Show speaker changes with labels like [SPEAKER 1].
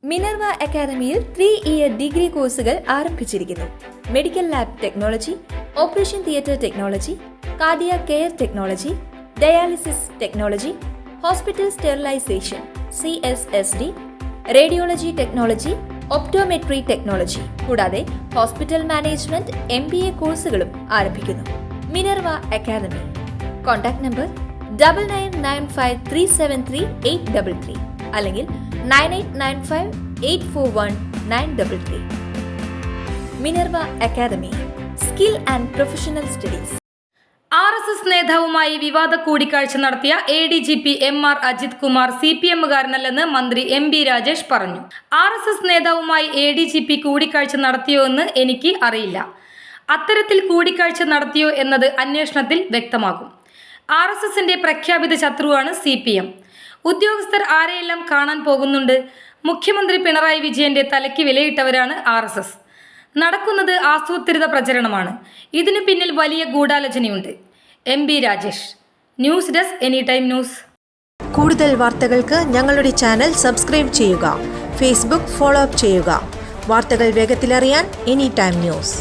[SPEAKER 1] Minerva അക്കാദമിയിൽ 3-ഇയർ degree കോഴ്സുകൾ ആരംഭിച്ചിരിക്കുന്നു. Medical lab technology, operation theatre technology, cardiac care technology, dialysis technology, hospital sterilisation CSSD, radiology technology, optometry technology കൂടാതെ hospital management MBA കോഴ്സുകളും ആരംഭിക്കുന്നു. Minerva academy. Contact number 9995373833 അല്ലെങ്കിൽ 9895841933. Minerva academy, skill and professional studies.
[SPEAKER 2] RSS നേതാവുമായി വിവാദ കൂടിക്കാഴ്ച നടത്തിയ ADGP MR Ajith Kumar CPM-കാരനല്ലെന്ന് മന്ത്രി MB Rajesh പറഞ്ഞു. RSS നേതാവുമായി ADGP കൂടിക്കാഴ്ച നടത്തിയോ എന്ന് എനിക്ക് അറിയില്ല. അത്തരത്തിൽ കൂടിക്കാഴ്ച നടത്തിയോ എന്നത് അന്വേഷണത്തിൽ വ്യക്തമാകും. RSSന്റെ പ്രഖ്യാപിത ശത്രുവാണ് CPM. ഉദ്യോഗസ്ഥർ ആരെയെല്ലാം കാണാൻ പോകുന്നുണ്ട്? മുഖ്യമന്ത്രി പിണറായി വിജയന്റെ തലയ്ക്ക് വിലയിട്ടവരാണ് RSS. നടക്കുന്നത് ആസൂത്രിത പ്രചരണമാണ്. ഇതിനു പിന്നിൽ വലിയ ഗൂഢാലോചനയുണ്ട്. MB Rajesh. News desk any time news.
[SPEAKER 3] കൂടുതൽ വാർത്തകൾക്ക് ഞങ്ങളുടെ ചാനൽ സബ്സ്ക്രൈബ് ചെയ്യുക. ഫേസ്ബുക്ക് ഫോളോ അപ്പ് ചെയ്യുക. വാർത്തകൾ വേഗത്തിലറിയാൻ എനി ടൈം ന്യൂസ്.